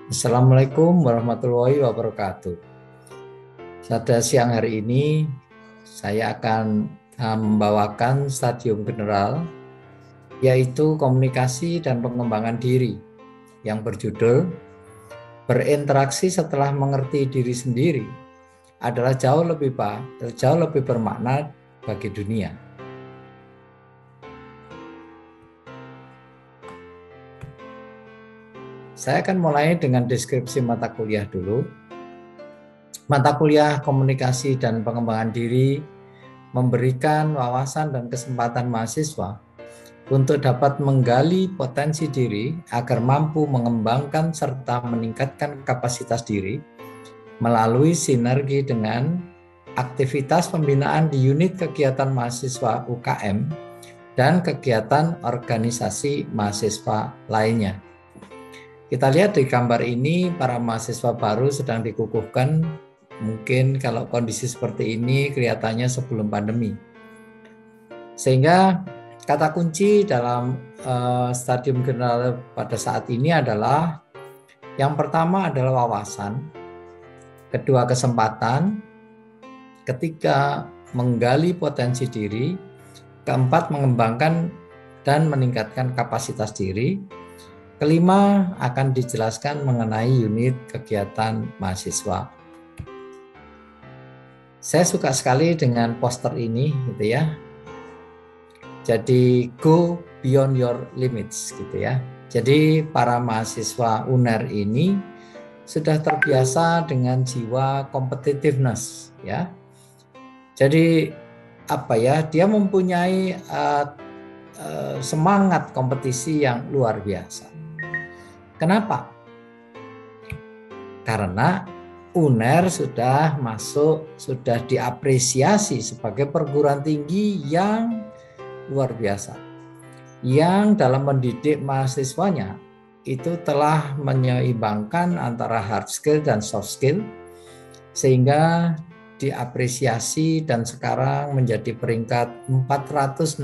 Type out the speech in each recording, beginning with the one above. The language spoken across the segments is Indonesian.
Assalamualaikum warahmatullahi wabarakatuh. Pada siang hari ini saya akan membawakan stadium general, yaitu komunikasi dan pengembangan diri, yang berjudul berinteraksi setelah mengerti diri sendiri adalah jauh lebih bermakna bagi dunia. Saya akan mulai dengan deskripsi mata kuliah dulu. Mata kuliah komunikasi dan pengembangan diri memberikan wawasan dan kesempatan mahasiswa untuk dapat menggali potensi diri agar mampu mengembangkan serta meningkatkan kapasitas diri melalui sinergi dengan aktivitas pembinaan di unit kegiatan mahasiswa UKM dan kegiatan organisasi mahasiswa lainnya. Kita lihat di gambar ini, para mahasiswa baru sedang dikukuhkan. Mungkin kalau kondisi seperti ini kelihatannya sebelum pandemi. Sehingga kata kunci dalam stadium general pada saat ini adalah yang pertama adalah wawasan, kedua kesempatan, ketiga menggali potensi diri, keempat mengembangkan dan meningkatkan kapasitas diri, kelima akan dijelaskan mengenai unit kegiatan mahasiswa. Saya suka sekali dengan poster ini gitu ya. Jadi go beyond your limits gitu ya. Jadi para mahasiswa UNER ini sudah terbiasa dengan jiwa competitiveness ya. Jadi dia mempunyai semangat kompetisi yang luar biasa. Kenapa? Karena UNER sudah diapresiasi sebagai perguruan tinggi yang luar biasa, yang dalam mendidik mahasiswanya itu telah menyeimbangkan antara hard skill dan soft skill, sehingga diapresiasi dan sekarang menjadi peringkat 465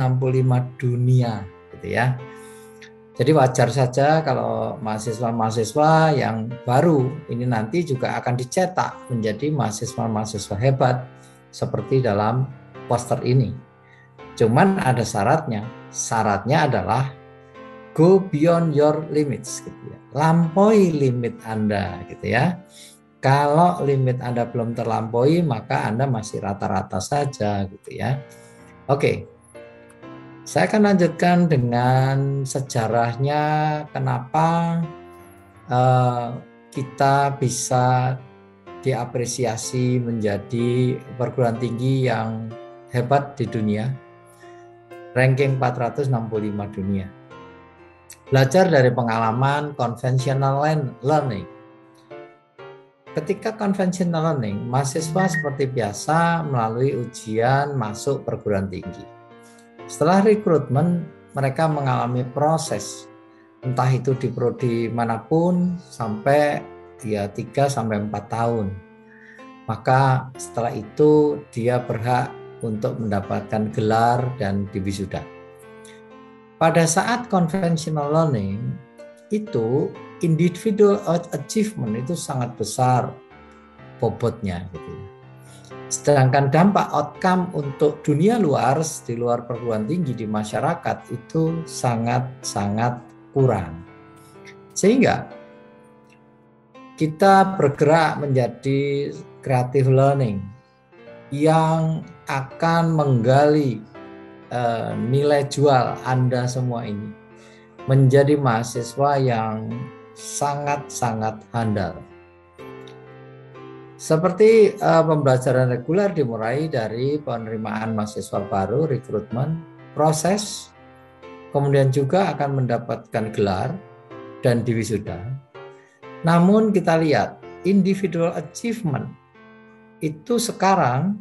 dunia gitu ya. Jadi wajar saja kalau mahasiswa-mahasiswa yang baru ini nanti juga akan dicetak menjadi mahasiswa-mahasiswa hebat seperti dalam poster ini. Cuman ada syaratnya. Syaratnya adalah go beyond your limits gitu ya. Lampaui limit Anda gitu ya. Kalau limit Anda belum terlampaui, maka Anda masih rata-rata saja gitu ya. Oke. Saya akan lanjutkan dengan sejarahnya kenapa kita bisa diapresiasi menjadi perguruan tinggi yang hebat di dunia, ranking 465 dunia. Belajar dari pengalaman conventional learning. Ketika conventional learning, mahasiswa seperti biasa melalui ujian masuk perguruan tinggi. Setelah rekrutmen, mereka mengalami proses, entah itu di prodi manapun sampai 3-4 tahun. Maka setelah itu dia berhak untuk mendapatkan gelar dan diwisuda. Pada saat conventional learning itu individual achievement itu sangat besar bobotnya gitu ya. Sedangkan dampak outcome untuk dunia luar, di luar perguruan tinggi di masyarakat itu sangat-sangat kurang. Sehingga kita bergerak menjadi creative learning yang akan menggali nilai jual Anda semua ini menjadi mahasiswa yang sangat-sangat handal. Seperti pembelajaran reguler dimulai dari penerimaan mahasiswa baru, rekrutmen, proses, kemudian juga akan mendapatkan gelar dan diwisuda. Namun kita lihat individual achievement itu sekarang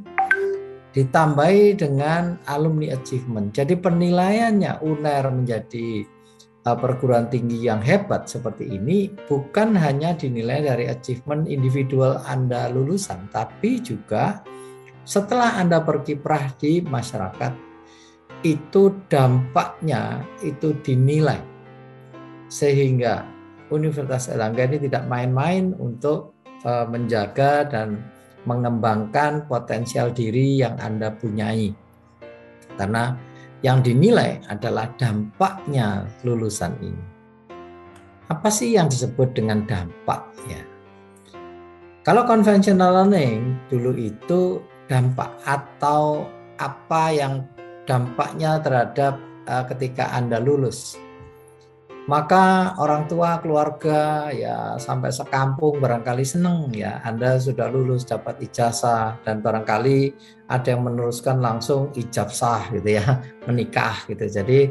ditambahi dengan alumni achievement. Jadi penilaiannya UNER menjadi perguruan tinggi yang hebat seperti ini bukan hanya dinilai dari achievement individual Anda lulusan, tapi juga setelah Anda berkiprah di masyarakat, itu dampaknya itu dinilai. Sehingga Universitas Airlangga ini tidak main-main untuk menjaga dan mengembangkan potensial diri yang Anda punyai. Karena yang dinilai adalah dampaknya lulusan ini. Apa sih yang disebut dengan dampak ya? Kalau conventional learning dulu itu dampak atau apa yang dampaknya terhadap ketika Anda lulus. Maka orang tua, keluarga, ya sampai sekampung barangkali seneng ya Anda sudah lulus dapat ijazah, dan barangkali ada yang meneruskan langsung ijab sah gitu ya, menikah gitu. Jadi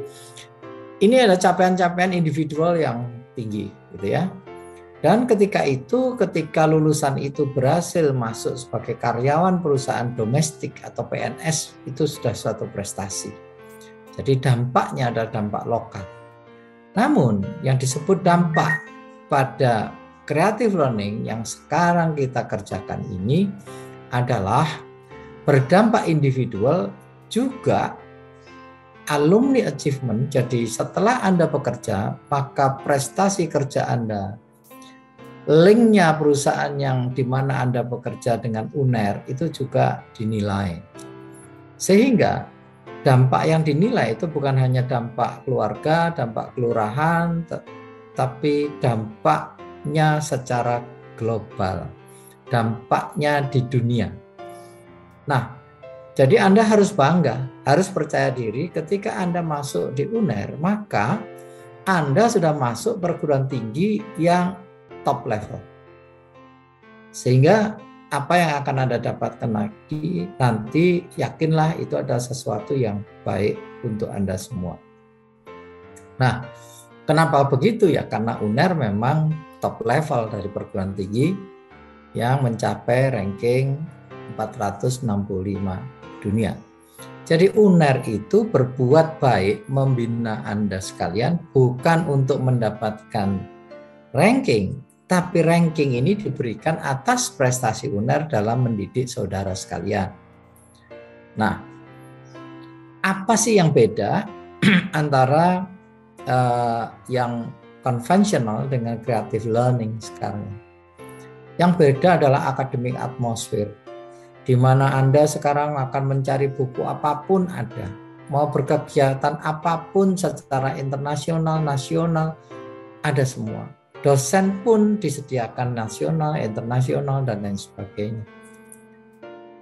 ini ada capaian-capaian individual yang tinggi gitu ya. Dan ketika lulusan itu berhasil masuk sebagai karyawan perusahaan domestik atau PNS, itu sudah suatu prestasi. Jadi dampaknya adalah dampak lokal. Namun yang disebut dampak pada creative learning yang sekarang kita kerjakan ini adalah berdampak individual juga alumni achievement. Jadi setelah Anda bekerja, maka prestasi kerja Anda, linknya perusahaan yang di mana Anda bekerja dengan UNER itu juga dinilai. Sehingga dampak yang dinilai itu bukan hanya dampak keluarga, dampak kelurahan, tapi dampaknya secara global, dampaknya di dunia. Nah, jadi Anda harus bangga, harus percaya diri ketika Anda masuk di UNER, maka Anda sudah masuk perguruan tinggi yang top level. Sehingga apa yang akan Anda dapatkan lagi nanti, yakinlah itu adalah sesuatu yang baik untuk Anda semua. Nah, kenapa begitu ya? Karena UNER memang top level dari perguruan tinggi yang mencapai ranking 465 dunia. Jadi UNER itu berbuat baik membina Anda sekalian bukan untuk mendapatkan ranking, tapi ranking ini diberikan atas prestasi UNER dalam mendidik saudara sekalian. Nah, apa sih yang beda antara yang konvensional dengan creative learning sekarang? Yang beda adalah academic atmosphere, di mana Anda sekarang akan mencari buku apapun ada, mau berkegiatan apapun secara internasional, nasional, ada semua. Dosen pun disediakan nasional, internasional, dan lain sebagainya.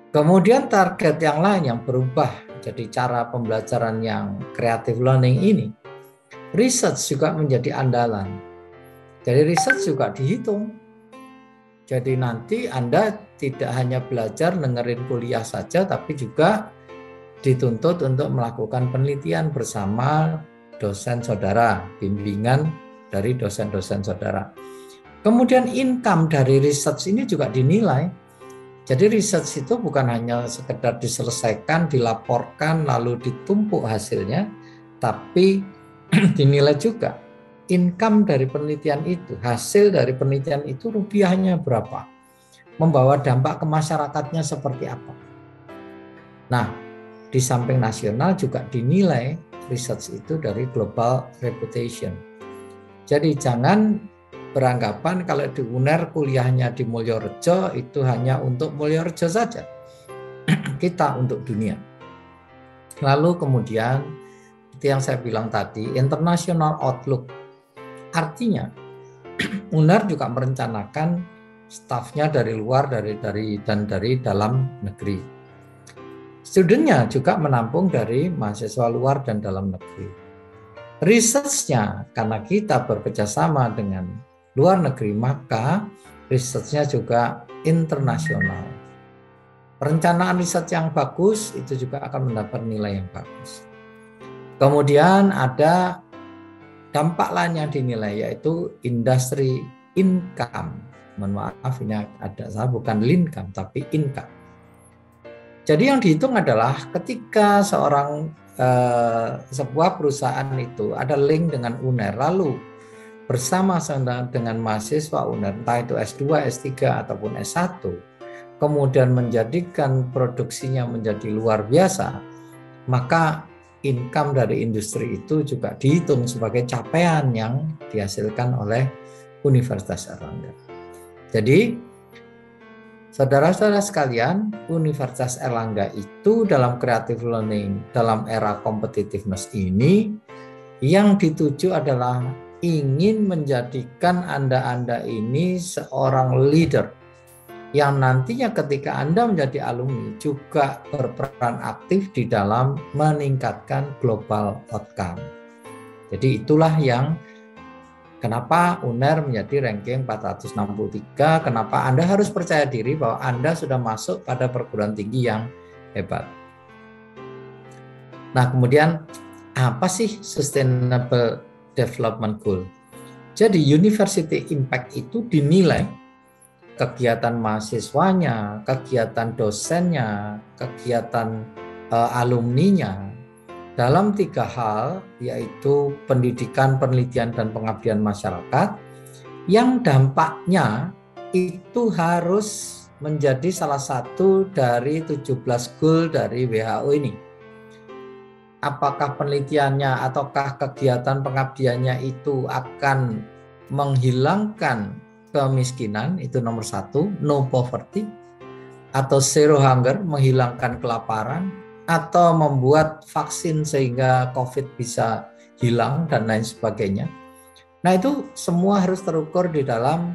Kemudian target yang lain yang berubah, jadi cara pembelajaran yang creative learning ini, research juga menjadi andalan. Jadi research juga dihitung. Jadi nanti Anda tidak hanya belajar dengerin kuliah saja, tapi juga dituntut untuk melakukan penelitian bersama dosen saudara, bimbingan dari dosen-dosen saudara. Kemudian income dari research ini juga dinilai. Jadi research itu bukan hanya sekedar diselesaikan, dilaporkan, lalu ditumpuk hasilnya, tapi dinilai juga income dari penelitian itu, hasil dari penelitian itu rupiahnya berapa, membawa dampak ke masyarakatnya seperti apa. Nah, di samping nasional juga dinilai research itu dari global reputation. Jadi jangan beranggapan kalau di UNER kuliahnya di Mulyorejo itu hanya untuk Mulyorejo saja. Kita untuk dunia. Lalu kemudian itu yang saya bilang tadi, international outlook. Artinya UNER juga merencanakan stafnya dari luar dan dari dalam negeri. Studentnya juga menampung dari mahasiswa luar dan dalam negeri. Research-nya, karena kita bekerjasama dengan luar negeri, maka research-nya juga internasional. Perencanaan riset yang bagus itu juga akan mendapat nilai yang bagus. Kemudian ada dampak lain yang dinilai, yaitu industry income. Mohon maaf, ini ada salah, bukan income tapi income. Jadi yang dihitung adalah ketika sebuah perusahaan itu ada link dengan UNER, lalu bersama-sama dengan mahasiswa UNER, entah itu S2, S3, ataupun S1, kemudian menjadikan produksinya menjadi luar biasa, maka income dari industri itu juga dihitung sebagai capaian yang dihasilkan oleh Universitas Airlangga. Jadi, saudara-saudara sekalian, Universitas Airlangga itu dalam creative learning, dalam era competitiveness ini, yang dituju adalah ingin menjadikan Anda ini seorang leader yang nantinya ketika Anda menjadi alumni juga berperan aktif di dalam meningkatkan global outcome. Jadi itulah yang kenapa UNER menjadi ranking 463, kenapa Anda harus percaya diri bahwa Anda sudah masuk pada perguruan tinggi yang hebat. Nah, kemudian apa sih Sustainable Development Goal? Jadi University Impact itu dinilai kegiatan mahasiswanya, kegiatan dosennya, kegiatan alumninya dalam 3 hal, yaitu pendidikan, penelitian, dan pengabdian masyarakat, yang dampaknya itu harus menjadi salah satu dari 17 goal dari WHO ini. Apakah penelitiannya ataukah kegiatan pengabdiannya itu akan menghilangkan kemiskinan, itu nomor 1, no poverty, atau zero hunger, menghilangkan kelaparan, atau membuat vaksin sehingga COVID bisa hilang dan lain sebagainya. Nah, itu semua harus terukur di dalam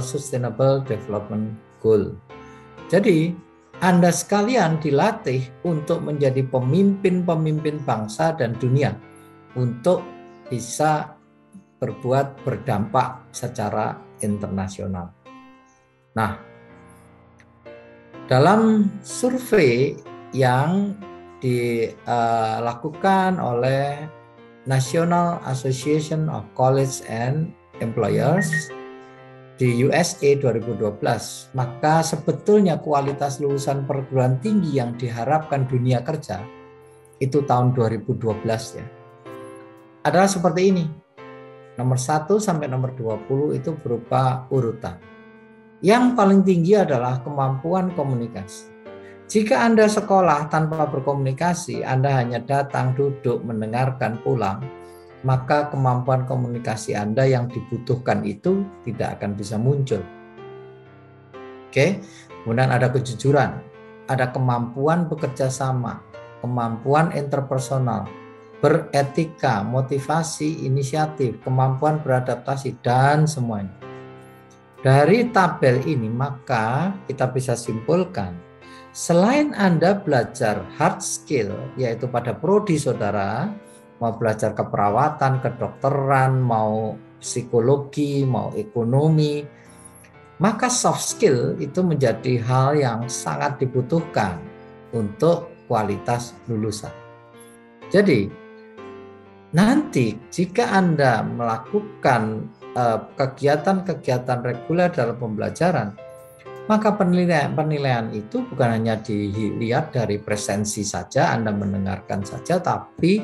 Sustainable Development Goal. Jadi, Anda sekalian dilatih untuk menjadi pemimpin-pemimpin bangsa dan dunia untuk bisa berdampak secara internasional. Nah, dalam survei yang dilakukan oleh National Association of College and Employers di USA 2012, maka sebetulnya kualitas lulusan perguruan tinggi yang diharapkan dunia kerja itu tahun 2012 ya, adalah seperti ini. Nomor 1 sampai nomor 20 itu berupa urutan. Yang paling tinggi adalah kemampuan komunikasi. Jika Anda sekolah tanpa berkomunikasi, Anda hanya datang, duduk, mendengarkan, pulang, maka kemampuan komunikasi Anda yang dibutuhkan itu tidak akan bisa muncul. Oke, kemudian ada kejujuran, ada kemampuan bekerja sama, kemampuan interpersonal, beretika, motivasi, inisiatif, kemampuan beradaptasi, dan semuanya. Dari tabel ini maka kita bisa simpulkan, selain Anda belajar hard skill, yaitu pada prodi saudara, mau belajar keperawatan, kedokteran, mau psikologi, mau ekonomi, maka soft skill itu menjadi hal yang sangat dibutuhkan untuk kualitas lulusan. Jadi, nanti jika Anda melakukan kegiatan-kegiatan reguler dalam pembelajaran, maka penilaian itu bukan hanya dilihat dari presensi saja, Anda mendengarkan saja, tapi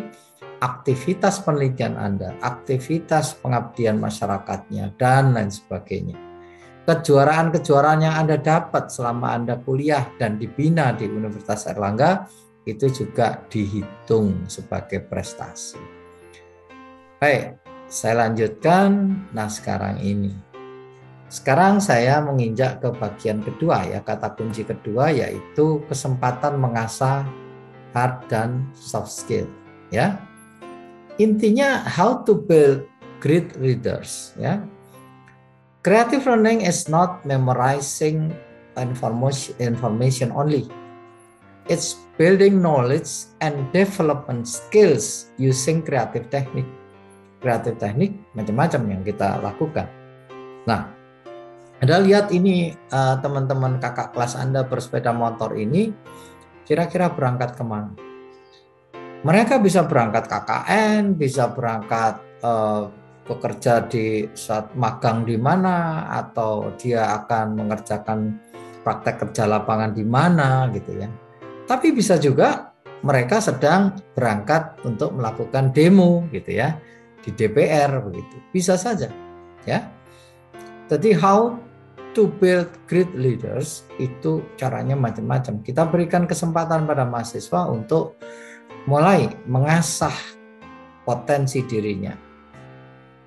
aktivitas penelitian Anda, aktivitas pengabdian masyarakatnya, dan lain sebagainya. Kejuaraan-kejuaraan yang Anda dapat selama Anda kuliah dan dibina di Universitas Airlangga itu juga dihitung sebagai prestasi. Baik, saya lanjutkan. Nah, sekarang saya menginjak ke bagian kedua ya, kata kunci kedua yaitu kesempatan mengasah hard dan soft skill ya. Intinya how to build great leaders ya. Creative learning is not memorizing information only. It's building knowledge and development skills using creative technique. Kreatif teknik macam-macam yang kita lakukan. Nah, Anda lihat ini teman-teman kakak kelas Anda bersepeda motor ini kira-kira berangkat kemana? Mereka bisa berangkat KKN, bisa berangkat bekerja di saat magang di mana, atau dia akan mengerjakan praktek kerja lapangan di mana gitu ya. Tapi bisa juga mereka sedang berangkat untuk melakukan demo gitu ya. Di DPR begitu, bisa saja ya. Jadi how to build great leaders itu caranya macam-macam. Kita berikan kesempatan pada mahasiswa untuk mulai mengasah potensi dirinya.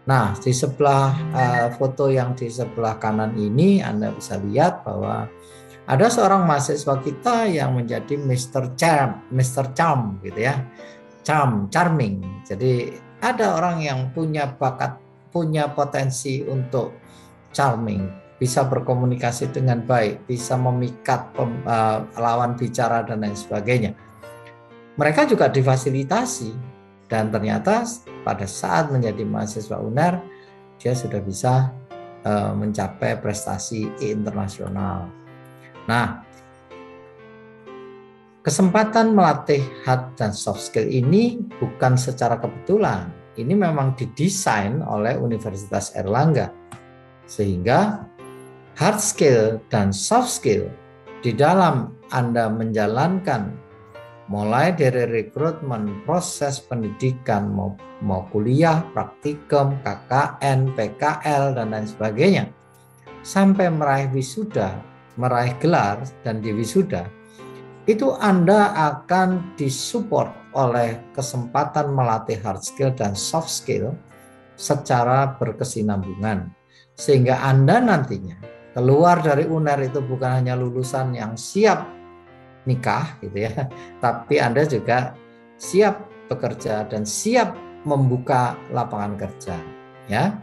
Nah, di sebelah foto yang di sebelah kanan ini Anda bisa lihat bahwa ada seorang mahasiswa kita yang menjadi Mr. Charm gitu ya. Charming. Jadi ada orang yang punya bakat, punya potensi untuk charming, bisa berkomunikasi dengan baik, bisa memikat lawan bicara dan lain sebagainya. Mereka juga difasilitasi dan ternyata pada saat menjadi mahasiswa UNER dia sudah bisa mencapai prestasi internasional. Nah, kesempatan melatih hard dan soft skill ini bukan secara kebetulan. Ini memang didesain oleh Universitas Erlangga. Sehingga hard skill dan soft skill di dalam Anda menjalankan mulai dari rekrutmen, proses pendidikan, mau kuliah, praktikum, KKN, PKL, dan lain sebagainya, sampai meraih wisuda, meraih gelar, dan di wisuda, itu Anda akan disupport oleh kesempatan melatih hard skill dan soft skill secara berkesinambungan. Sehingga Anda nantinya keluar dari UNER itu bukan hanya lulusan yang siap nikah gitu ya, tapi Anda juga siap bekerja dan siap membuka lapangan kerja ya.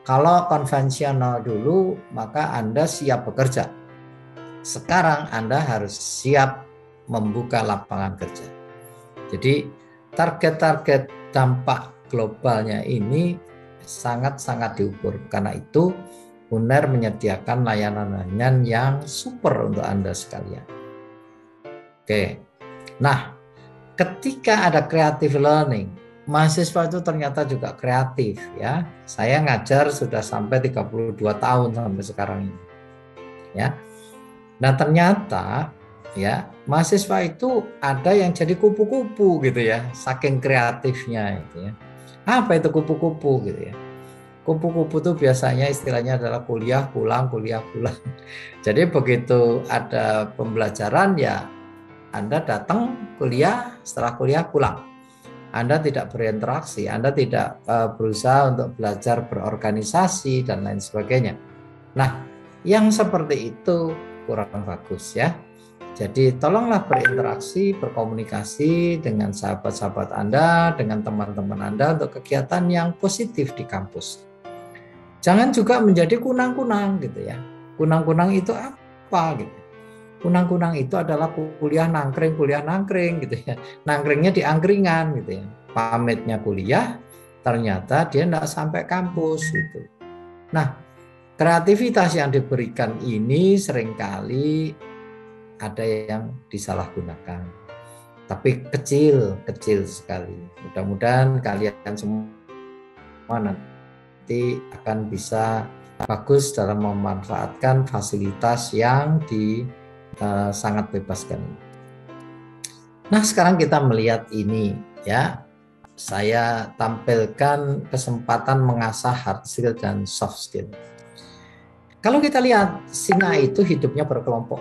Kalau konvensional dulu maka Anda siap bekerja. Sekarang Anda harus siap membuka lapangan kerja. Jadi target-target dampak globalnya ini sangat-sangat diukur. Karena itu UNER menyediakan layanan-layanan yang super untuk Anda sekalian. Oke. Nah, ketika ada creative learning, mahasiswa itu ternyata juga kreatif ya. Saya ngajar sudah sampai 32 tahun sampai sekarang ini. Ya. Nah, ternyata ya, mahasiswa itu ada yang jadi kupu-kupu gitu ya, saking kreatifnya itu ya. Apa itu kupu-kupu gitu ya? Kupu-kupu itu biasanya istilahnya adalah kuliah pulang, kuliah pulang. Jadi begitu ada pembelajaran ya Anda datang kuliah, setelah kuliah pulang. Anda tidak berinteraksi, Anda tidak berusaha untuk belajar berorganisasi dan lain sebagainya. Nah, yang seperti itu kurang bagus ya. Jadi tolonglah berinteraksi, berkomunikasi dengan sahabat-sahabat Anda, dengan teman-teman Anda untuk kegiatan yang positif di kampus. Jangan juga menjadi kunang-kunang gitu ya. Kunang-kunang itu apa gitu. Kunang-kunang itu adalah kuliah nangkring gitu ya. Nangkringnya di angkringan gitu ya. Pamitnya kuliah, ternyata dia tidak sampai kampus gitu. Nah, kreativitas yang diberikan ini seringkali ada yang disalahgunakan. Tapi kecil sekali. Mudah-mudahan kalian semua nanti akan bisa bagus dalam memanfaatkan fasilitas yang sangat bebaskan ini. Nah, sekarang kita melihat ini ya. Saya tampilkan kesempatan mengasah hard skill dan soft skill. Kalau kita lihat singa itu hidupnya berkelompok.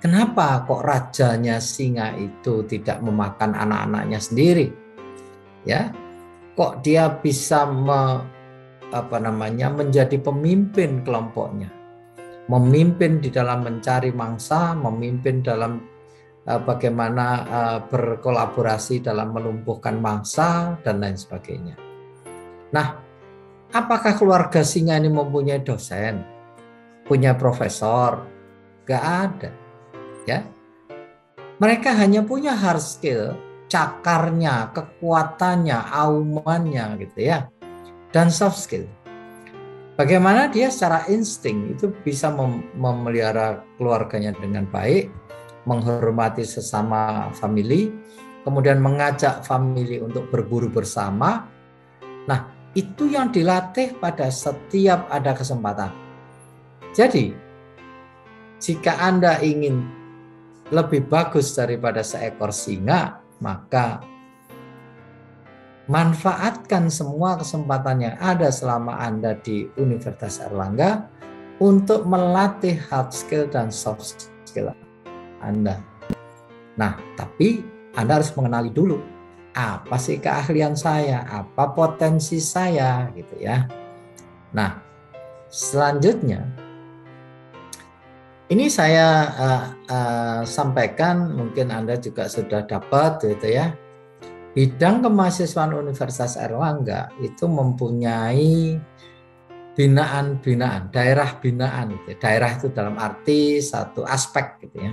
Kenapa kok rajanya singa itu tidak memakan anak-anaknya sendiri? Ya, kok dia bisa menjadi pemimpin kelompoknya, memimpin di dalam mencari mangsa, memimpin dalam bagaimana berkolaborasi dalam melumpuhkan mangsa dan lain sebagainya. Nah, apakah keluarga singa ini mempunyai dosen, punya profesor? Gak ada, ya. Mereka hanya punya hard skill, cakarnya, kekuatannya, aumannya gitu ya. Dan soft skill. Bagaimana dia secara insting itu bisa memelihara keluarganya dengan baik, menghormati sesama family, kemudian mengajak family untuk berburu bersama. Nah, itu yang dilatih pada setiap ada kesempatan. Jadi, jika Anda ingin lebih bagus daripada seekor singa, maka manfaatkan semua kesempatan yang ada selama Anda di Universitas Erlangga untuk melatih hard skill dan soft skill Anda. Nah, tapi Anda harus mengenali dulu apa sih keahlian saya, apa potensi saya gitu ya. Nah, selanjutnya ini saya sampaikan, mungkin Anda juga sudah dapat gitu ya. Bidang kemahasiswaan Universitas Airlangga itu mempunyai binaan-binaan, daerah binaan gitu ya. Daerah itu dalam arti satu aspek gitu ya.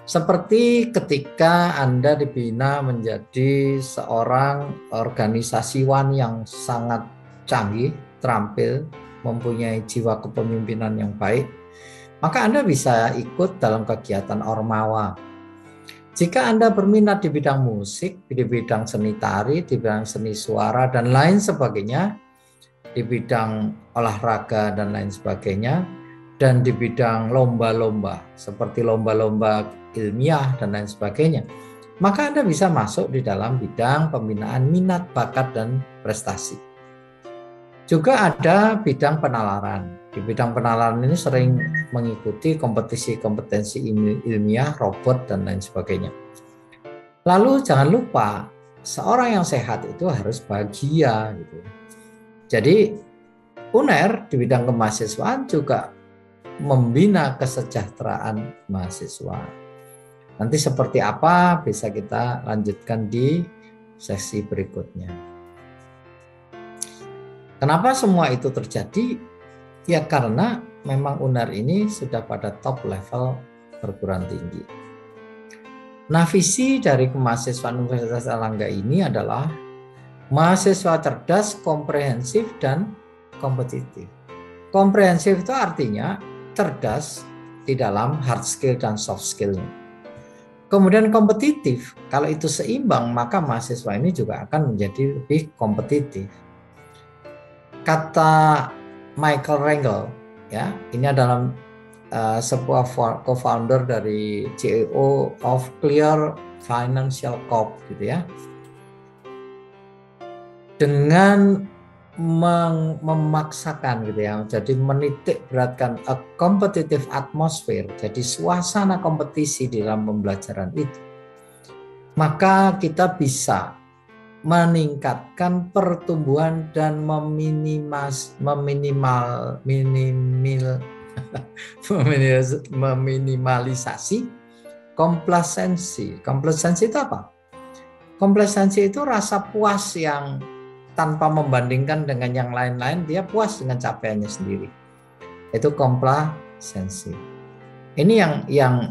Seperti ketika Anda dibina menjadi seorang organisasiwan yang sangat canggih, terampil, mempunyai jiwa kepemimpinan yang baik, maka Anda bisa ikut dalam kegiatan Ormawa. Jika Anda berminat di bidang musik, di bidang seni tari, di bidang seni suara, dan lain sebagainya, di bidang olahraga dan lain sebagainya, dan di bidang lomba-lomba, seperti lomba-lomba ilmiah dan lain sebagainya, maka Anda bisa masuk di dalam bidang pembinaan minat, bakat, dan prestasi. Juga ada bidang penalaran. Di bidang penalaran ini sering mengikuti kompetisi kompetensi ilmiah, robot, dan lain sebagainya. Lalu jangan lupa, seorang yang sehat itu harus bahagia gitu. Jadi UNER di bidang kemahasiswaan juga membina kesejahteraan mahasiswa. Nanti seperti apa bisa kita lanjutkan di sesi berikutnya. Kenapa semua itu terjadi? Ya karena memang UNER ini sudah pada top level perguruan tinggi. Nah, visi dari kemahasiswaan Universitas Airlangga ini adalah mahasiswa cerdas, komprehensif, dan kompetitif. Komprehensif itu artinya cerdas di dalam hard skill dan soft skill-nya. Kemudian kompetitif, kalau itu seimbang maka mahasiswa ini juga akan menjadi lebih kompetitif. Kata Michael Rengel, ya, ini adalah sebuah co-founder dari CEO of Clear Financial Corp, gitu ya. Dengan memaksakan gitu ya, jadi menitik beratkan a competitive atmosphere, jadi suasana kompetisi di dalam pembelajaran itu, maka kita bisa meningkatkan pertumbuhan dan meminimalisasi komplasensi. Komplasensi itu apa? Komplasensi itu rasa puas yang tanpa membandingkan dengan yang lain-lain, dia puas dengan capaiannya sendiri. Itu komplasensi. Ini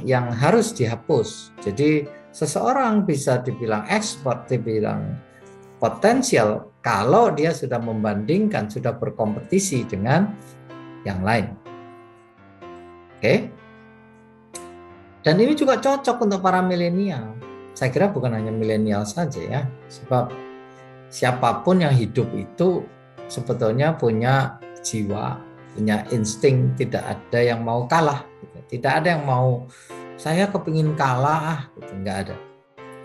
yang harus dihapus. Jadi seseorang bisa dibilang expert, dibilang potensial kalau dia sudah membandingkan, sudah berkompetisi dengan yang lain. Oke. Dan ini juga cocok untuk para milenial. Saya kira bukan hanya milenial saja ya, sebab siapapun yang hidup itu sebetulnya punya jiwa, punya insting, tidak ada yang mau kalah. Tidak ada yang mau saya kepingin kalah, gitu, nggak ada.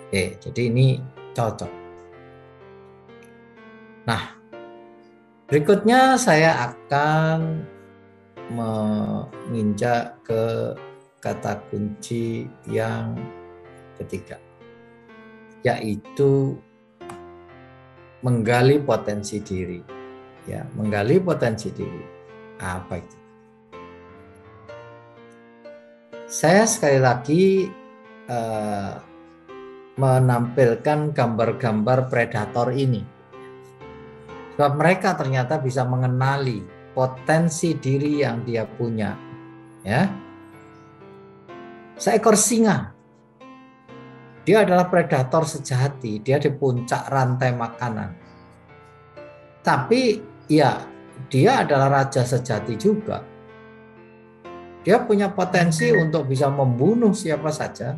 Oke, jadi ini cocok. Nah, berikutnya saya akan menginjak ke kata kunci yang ketiga, yaitu menggali potensi diri. Ya, menggali potensi diri. Apa itu? Saya sekali lagi menampilkan gambar-gambar predator ini. Sebab mereka ternyata bisa mengenali potensi diri yang dia punya. Ya. Seekor singa. Dia adalah predator sejati, dia di puncak rantai makanan. Tapi ya, dia adalah raja sejati juga. Dia punya potensi untuk bisa membunuh siapa saja.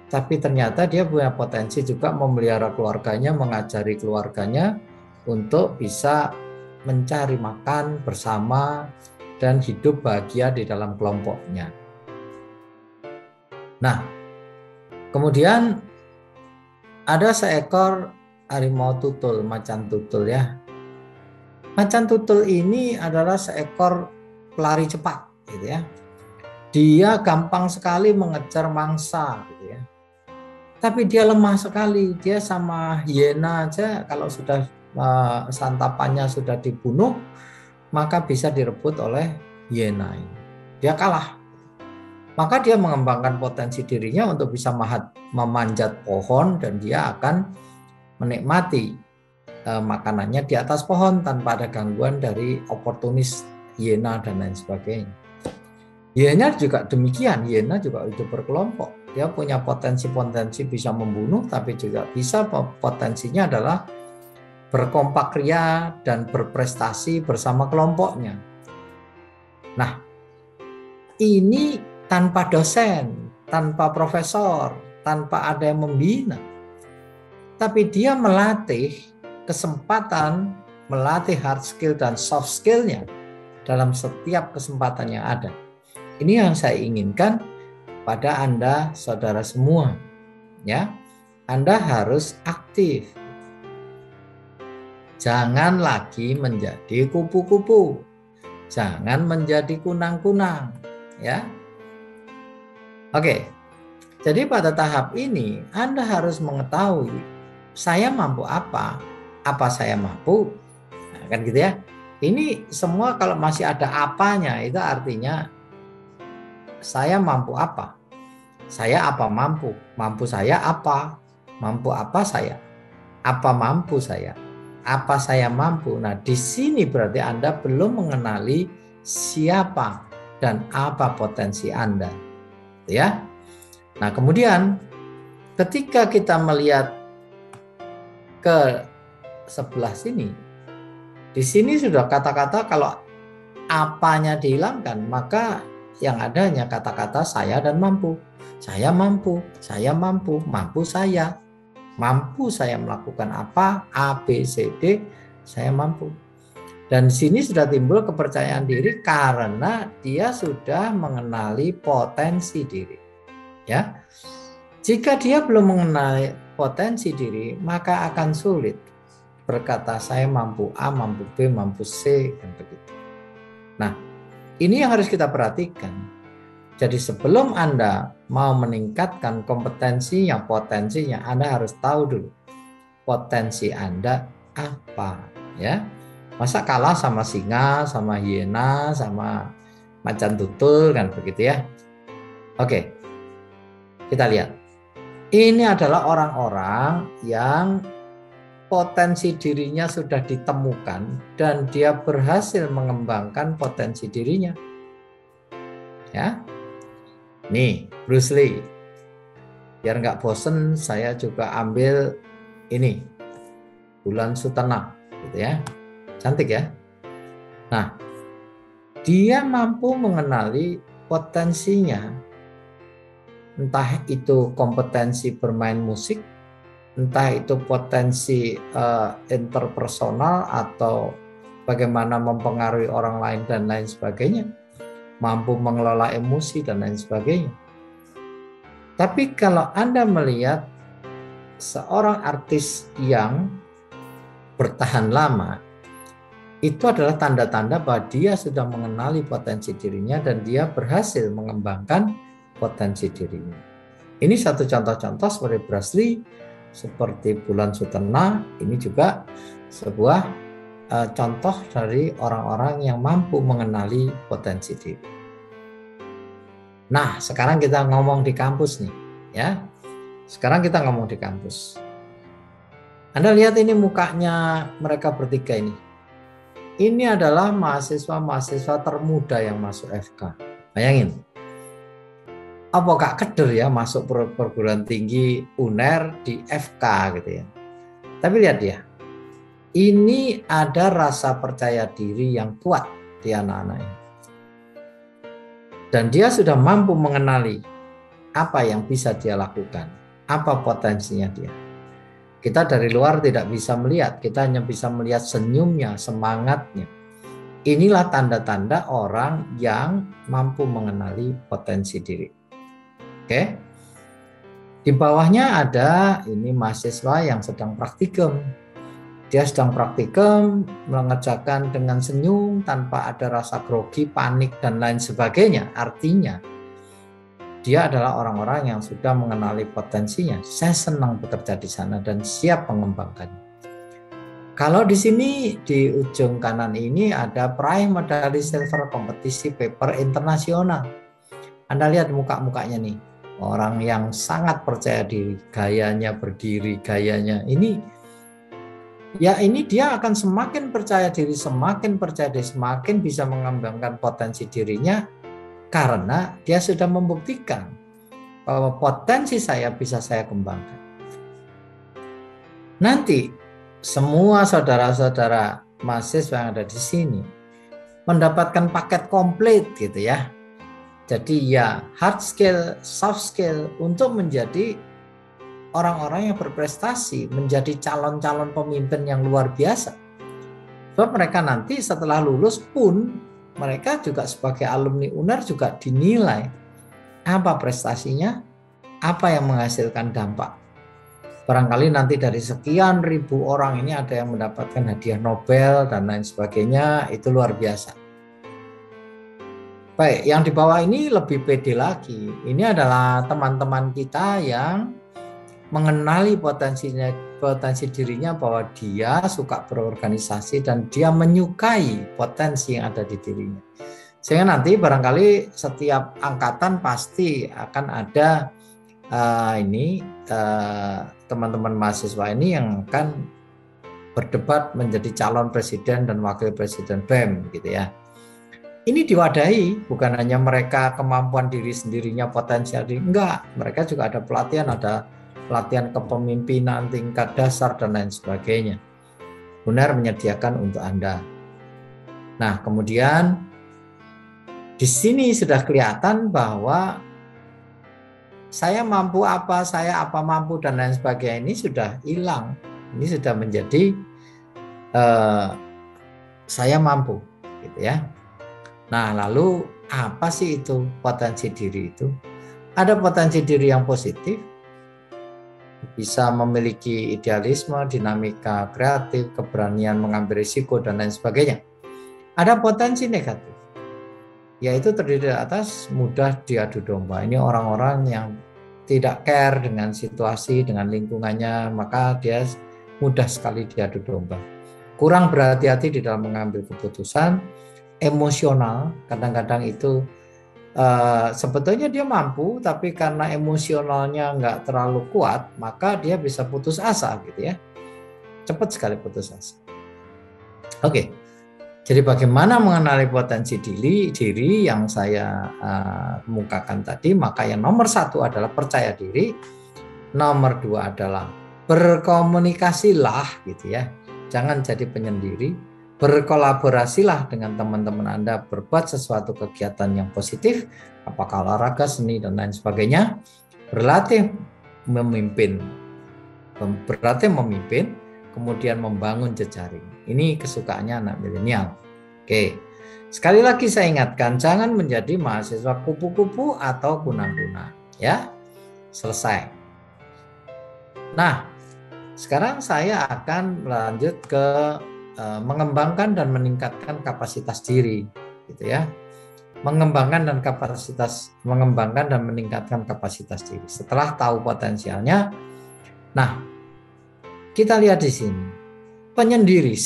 Tapi ternyata dia punya potensi juga memelihara keluarganya, mengajari keluarganya untuk bisa mencari makan bersama dan hidup bahagia di dalam kelompoknya. Nah, kemudian ada seekor harimau tutul, macan tutul ya. Macan tutul ini adalah seekor pelari cepat, gitu ya. Dia gampang sekali mengejar mangsa, gitu ya. Tapi dia lemah sekali, dia sama hiena aja kalau sudah santapannya sudah dibunuh, maka bisa direbut oleh hiena ini. Dia kalah. Maka dia mengembangkan potensi dirinya untuk bisa memanjat pohon dan dia akan menikmati makanannya di atas pohon tanpa ada gangguan dari oportunis hiena dan lain sebagainya. Hiena juga demikian, hiena juga hidup berkelompok. Dia punya potensi-potensi bisa membunuh, tapi juga bisa potensinya adalah berkompak ria dan berprestasi bersama kelompoknya. Nah, ini tanpa dosen, tanpa profesor, tanpa ada yang membina. Tapi dia melatih kesempatan, melatih hard skill dan soft skillnya dalam setiap kesempatan yang ada. Ini yang saya inginkan pada Anda, saudara semua. Ya, Anda harus aktif. Jangan lagi menjadi kupu-kupu. Jangan menjadi kunang-kunang. Ya. Oke. Jadi pada tahap ini Anda harus mengetahui saya mampu apa saya mampu. Nah, kan gitu ya. Ini semua kalau masih ada apanya itu artinya saya mampu apa? Saya apa mampu? Mampu saya apa? Mampu apa saya? Apa mampu saya? Apa saya mampu? Nah, di sini berarti Anda belum mengenali siapa dan apa potensi Anda. Ya. Nah, kemudian ketika kita melihat ke sebelah sini, di sini sudah kata-kata kalau apanya dihilangkan, maka yang ada hanya kata-kata saya dan mampu. Saya mampu, mampu saya melakukan apa, A, B, C, D, saya mampu. Dan di sini sudah timbul kepercayaan diri karena dia sudah mengenali potensi diri. Ya, jika dia belum mengenali potensi diri, maka akan sulit berkata saya mampu A, mampu B, mampu C, dan begitu. Nah, ini yang harus kita perhatikan. Jadi sebelum Anda mau meningkatkan kompetensinya, potensinya, Anda harus tahu dulu potensi Anda apa, ya. Masa kalah sama singa, sama hiena, sama macan tutul kan begitu ya. Oke. Kita lihat. Ini adalah orang-orang yang potensi dirinya sudah ditemukan dan dia berhasil mengembangkan potensi dirinya. Ya. Nih, Bruce Lee. Biar nggak bosen, saya juga ambil ini. Bulan Sutana, gitu ya. Cantik ya. Nah, dia mampu mengenali potensinya. Entah itu kompetensi bermain musik, entah itu potensi interpersonal atau bagaimana mempengaruhi orang lain dan lain sebagainya, mampu mengelola emosi dan lain sebagainya. Tapi kalau Anda melihat seorang artis yang bertahan lama, itu adalah tanda-tanda bahwa dia sudah mengenali potensi dirinya dan dia berhasil mengembangkan potensi dirinya. Ini satu contoh-contoh seperti Bruce Lee, seperti Bulan Sutana, ini juga sebuah contoh dari orang-orang yang mampu mengenali potensi diri. Nah, sekarang kita ngomong di kampus nih, ya. Sekarang kita ngomong di kampus. Anda lihat ini mukanya mereka bertiga ini. Ini adalah mahasiswa-mahasiswa termuda yang masuk FK. Bayangin. Apa gak keder ya masuk perguruan tinggi UNER di FK gitu ya. Tapi lihat ya, ini ada rasa percaya diri yang kuat di anak-anak ini. Dan dia sudah mampu mengenali apa yang bisa dia lakukan, apa potensinya dia. Kita dari luar tidak bisa melihat, kita hanya bisa melihat senyumnya, semangatnya. Inilah tanda-tanda orang yang mampu mengenali potensi diri. Oke. Di bawahnya ada ini mahasiswa yang sedang praktikum. Dia sedang praktikum mengerjakan dengan senyum tanpa ada rasa grogi, panik dan lain sebagainya. Artinya dia adalah orang-orang yang sudah mengenali potensinya. Saya senang bekerja di sana dan siap mengembangkannya. Kalau di sini di ujung kanan ini ada peraih medali silver kompetisi paper internasional. Anda lihat muka-mukanya nih, orang yang sangat percaya diri, gayanya berdiri, gayanya ini, ya ini dia akan semakin percaya diri, semakin bisa mengembangkan potensi dirinya karena dia sudah membuktikan bahwa potensi saya bisa saya kembangkan. Nanti semua saudara-saudara mahasiswa yang ada di sini mendapatkan paket komplit gitu ya. Jadi ya hard skill, soft skill untuk menjadi orang-orang yang berprestasi, menjadi calon-calon pemimpin yang luar biasa. Sebab mereka nanti setelah lulus pun mereka juga sebagai alumni UNER juga dinilai apa prestasinya, apa yang menghasilkan dampak. Barangkali nanti dari sekian ribu orang ini ada yang mendapatkan hadiah Nobel dan lain sebagainya, itu luar biasa. Baik, yang di bawah ini lebih pede lagi. Ini adalah teman-teman kita yang mengenali potensi dirinya bahwa dia suka berorganisasi dan dia menyukai potensi yang ada di dirinya. Sehingga nanti barangkali setiap angkatan pasti akan ada teman-teman mahasiswa ini yang akan berdebat menjadi calon presiden dan wakil presiden BEM gitu ya. Ini diwadahi, bukan hanya mereka kemampuan diri sendirinya, potensial diri, enggak, mereka juga ada pelatihan kepemimpinan tingkat dasar dan lain sebagainya. UNER menyediakan untuk Anda. Nah, kemudian di sini sudah kelihatan bahwa saya mampu apa, saya apa mampu dan lain sebagainya ini sudah hilang. Ini sudah menjadi saya mampu, gitu ya. Nah, lalu apa sih itu potensi diri itu? Ada potensi diri yang positif, bisa memiliki idealisme, dinamika kreatif, keberanian mengambil risiko dan lain sebagainya. Ada potensi negatif, yaitu terdiri atas mudah diadu domba. Ini orang-orang yang tidak care dengan situasi, dengan lingkungannya, maka dia mudah sekali diadu domba. Kurang berhati-hati di dalam mengambil keputusan, emosional, kadang-kadang itu sebetulnya dia mampu, tapi karena emosionalnya nggak terlalu kuat, maka dia bisa putus asa gitu ya. Cepat sekali putus asa. Oke. Jadi bagaimana mengenali potensi diri yang saya kemukakan tadi, maka yang nomor 1 adalah percaya diri, nomor 2 adalah berkomunikasilah gitu ya, jangan jadi penyendiri, berkolaborasilah dengan teman-teman Anda, berbuat sesuatu kegiatan yang positif, apakah olahraga, seni dan lain sebagainya, berlatih memimpin, kemudian membangun jejaring. Ini kesukaannya anak milenial. Oke, sekali lagi saya ingatkan, jangan menjadi mahasiswa kupu-kupu atau kunang-kunang. Ya, selesai. Nah, sekarang saya akan lanjut ke mengembangkan dan meningkatkan kapasitas diri, gitu ya. Mengembangkan dan meningkatkan kapasitas diri. Setelah tahu potensialnya, nah, kita lihat di sini. Penyendiri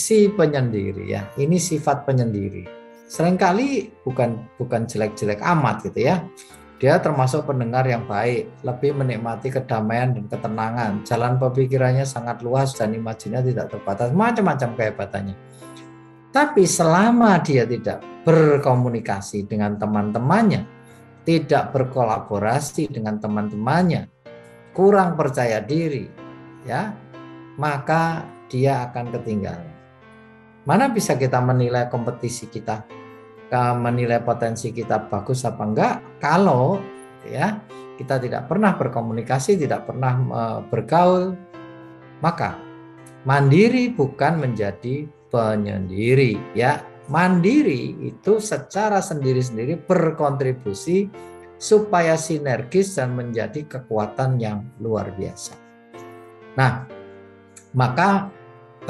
ya. Ini sifat penyendiri. Seringkali bukan jelek-jelek amat gitu ya. Dia termasuk pendengar yang baik, lebih menikmati kedamaian dan ketenangan. Jalan pemikirannya sangat luas dan imajinasinya tidak terbatas, macam-macam kehebatannya. Tapi selama dia tidak berkomunikasi dengan teman-temannya, tidak berkolaborasi dengan teman-temannya, kurang percaya diri, ya, maka dia akan ketinggalan. Mana bisa kita menilai kompetisi kita, menilai potensi kita bagus apa enggak, kalau ya kita tidak pernah berkomunikasi, tidak pernah bergaul. Maka mandiri bukan menjadi penyendiri, ya. Mandiri itu secara sendiri-sendiri berkontribusi supaya sinergis dan menjadi kekuatan yang luar biasa. Nah, maka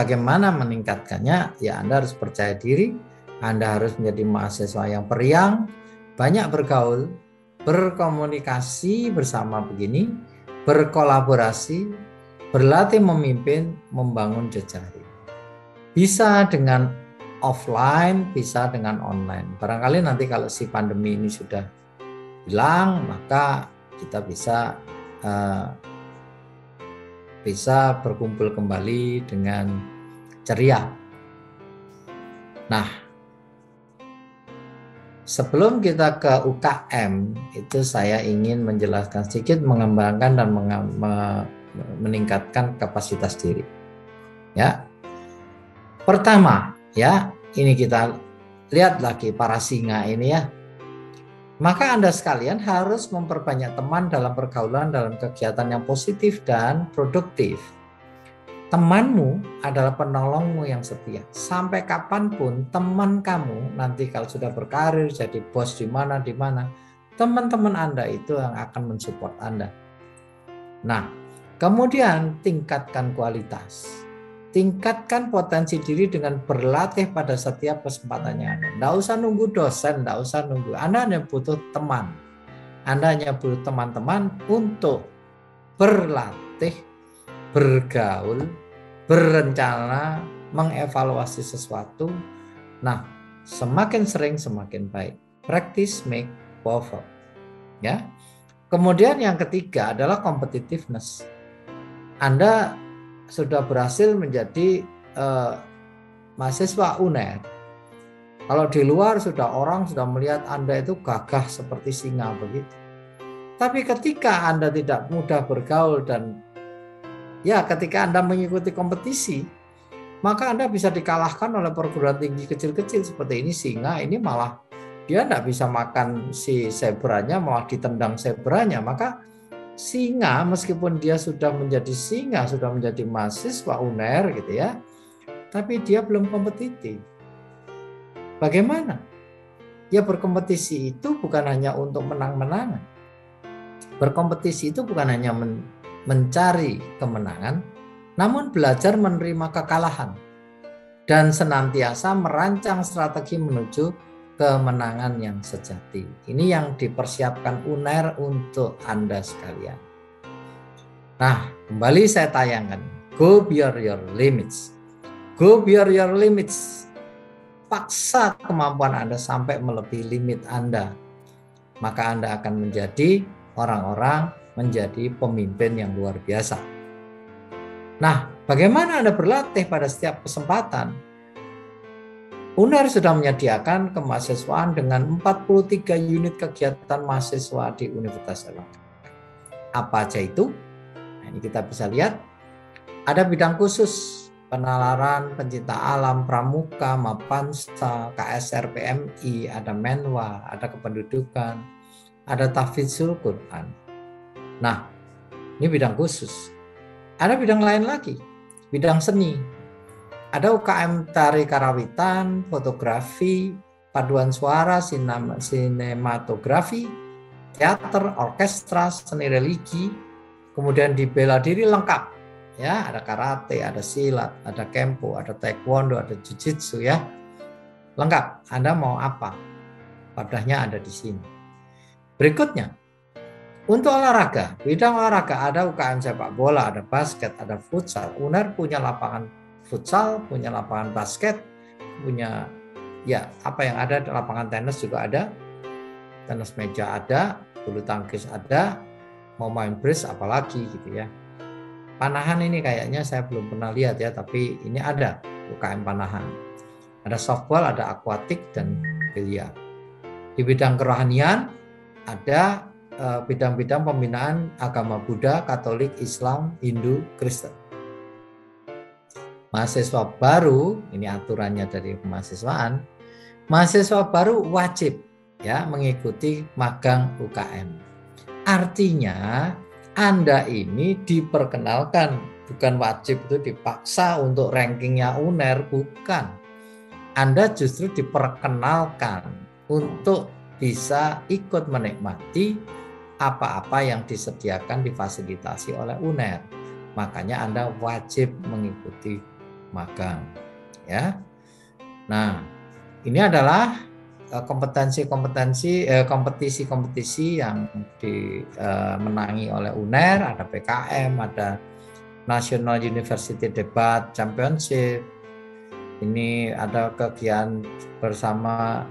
bagaimana meningkatkannya? Ya, Anda harus percaya diri, Anda harus menjadi mahasiswa yang periang, banyak bergaul, berkomunikasi bersama begini, berkolaborasi, berlatih memimpin, membangun jejaring. Bisa dengan offline, bisa dengan online. Barangkali nanti kalau si pandemi ini sudah hilang, maka kita bisa berkumpul kembali dengan ceria. Nah, sebelum kita ke UKM, itu saya ingin menjelaskan sedikit, mengembangkan dan meningkatkan kapasitas diri. Ya, pertama, ya, ini kita lihat lagi para singa ini ya. Maka Anda sekalian harus memperbanyak teman dalam pergaulan, dalam kegiatan yang positif dan produktif. Temanmu adalah penolongmu yang setia. Sampai kapanpun teman kamu nanti kalau sudah berkarir jadi bos di mana, teman-teman Anda itu yang akan mensupport Anda. Nah, kemudian tingkatkan kualitas. Tingkatkan potensi diri dengan berlatih pada setiap kesempatannya Anda. Tidak usah nunggu dosen, tidak usah nunggu. Anda hanya butuh teman. Anda hanya butuh teman-teman untuk berlatih, bergaul, berencana, mengevaluasi sesuatu. Nah, semakin sering semakin baik. Practice make perfect. Ya. Kemudian yang ketiga adalah competitiveness. Anda sudah berhasil menjadi mahasiswa UNER. Kalau di luar orang sudah melihat Anda itu gagah seperti singa begitu. Tapi ketika Anda tidak mudah bergaul dan ya ketika Anda mengikuti kompetisi, maka Anda bisa dikalahkan oleh perguruan tinggi kecil-kecil seperti ini. Singa ini malah dia tidak bisa makan si zebranya, malah ditendang zebranya. Maka singa meskipun dia sudah menjadi singa, sudah menjadi mahasiswa UNER gitu ya, tapi dia belum kompetitif. Bagaimana? Ya berkompetisi itu bukan hanya untuk menang-menangan. Berkompetisi itu bukan hanya mencari kemenangan, namun belajar menerima kekalahan dan senantiasa merancang strategi menuju kemenangan yang sejati. Ini yang dipersiapkan UNER untuk Anda sekalian. Nah, kembali saya tayangkan. Go beyond your limits. Go beyond your limits. Paksa kemampuan Anda sampai melebihi limit Anda. Maka Anda akan menjadi orang-orang, menjadi pemimpin yang luar biasa. Nah, bagaimana Anda berlatih pada setiap kesempatan? UNER sudah menyediakan kemahasiswaan dengan 43 unit kegiatan mahasiswa di Universitas Erlangga. Apa aja itu? Nah, ini kita bisa lihat. Ada bidang khusus, penalaran, pencinta alam, pramuka, mapansa, KSR PMI, ada menwa, ada kependudukan, ada tahfidzul Quran. Nah, ini bidang khusus. Ada bidang lain lagi, bidang seni. Ada UKM tari karawitan, fotografi, paduan suara, sinematografi, teater, orkestra, seni religi, kemudian di bela diri lengkap. Ya, ada karate, ada silat, ada kempo, ada taekwondo, ada jiu-jitsu ya. Lengkap. Anda mau apa? Wadahnya ada di sini. Berikutnya, untuk olahraga, bidang olahraga ada UKM sepak bola, ada basket, ada futsal. UNER punya lapangan futsal, punya lapangan basket, punya ya apa yang ada, lapangan tenis juga ada, tenis meja ada, bulu tangkis ada, mau main bridge apalagi gitu ya. Panahan ini kayaknya saya belum pernah lihat ya, tapi ini ada UKM panahan. Ada softball, ada akuatik dan biliar. Di bidang kerohanian ada bidang-bidang pembinaan agama Buddha, Katolik, Islam, Hindu, Kristen. Mahasiswa baru, ini aturannya dari kemahasiswaan, mahasiswa baru wajib ya mengikuti magang UKM. Artinya Anda ini diperkenalkan, bukan wajib itu dipaksa untuk rankingnya UNER, bukan. Anda justru diperkenalkan untuk bisa ikut menikmati apa-apa yang disediakan, difasilitasi oleh UNER. Makanya Anda wajib mengikuti magang. Ya. Nah, ini adalah kompetisi-kompetisi yang dimenangi oleh UNER, ada PKM, ada National University Debate Championship. Ini ada kegiatan bersama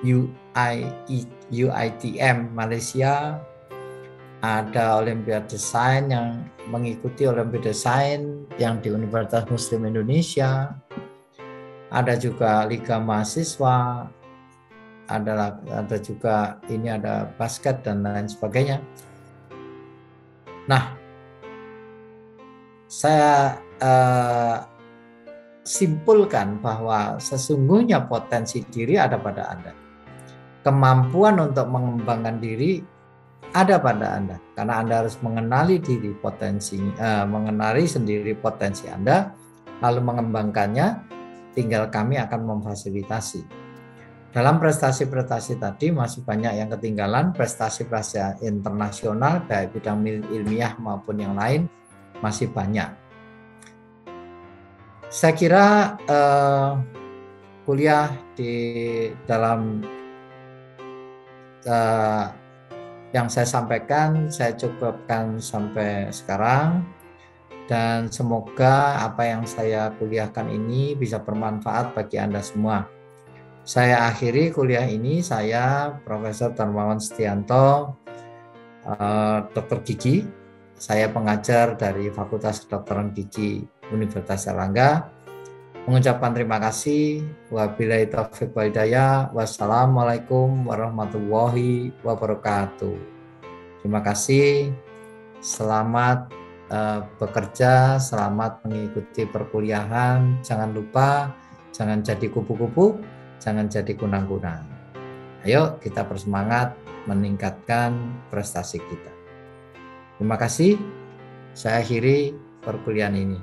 UITM Malaysia, ada Olimpiade Desain yang mengikuti Olimpiade Desain yang di Universitas Muslim Indonesia, ada juga Liga Mahasiswa, ada juga ini ada basket dan lain sebagainya. Nah, saya simpulkan bahwa sesungguhnya potensi diri ada pada Anda. Kemampuan untuk mengembangkan diri ada pada Anda, karena Anda harus mengenali diri mengenali sendiri potensi Anda, lalu mengembangkannya. Tinggal kami akan memfasilitasi. Dalam prestasi-prestasi tadi masih banyak yang ketinggalan, prestasi-prestasi internasional baik bidang ilmiah maupun yang lain masih banyak. Saya kira kuliah di dalam yang saya sampaikan saya cukupkan sampai sekarang, dan semoga apa yang saya kuliahkan ini bisa bermanfaat bagi Anda semua. Saya akhiri kuliah ini, saya Profesor Darmawan Setianto, Dokter Gigi. Saya pengajar dari Fakultas Kedokteran Gigi Universitas Airlangga. Mengucapkan terima kasih. Wabillahi taufiq wal hidayah. Wassalamualaikum warahmatullahi wabarakatuh. Terima kasih. Selamat bekerja, selamat mengikuti perkuliahan. Jangan lupa, jangan jadi kupu-kupu, jangan jadi kunang-kunang. Ayo kita bersemangat meningkatkan prestasi kita. Terima kasih. Saya akhiri perkuliahan ini.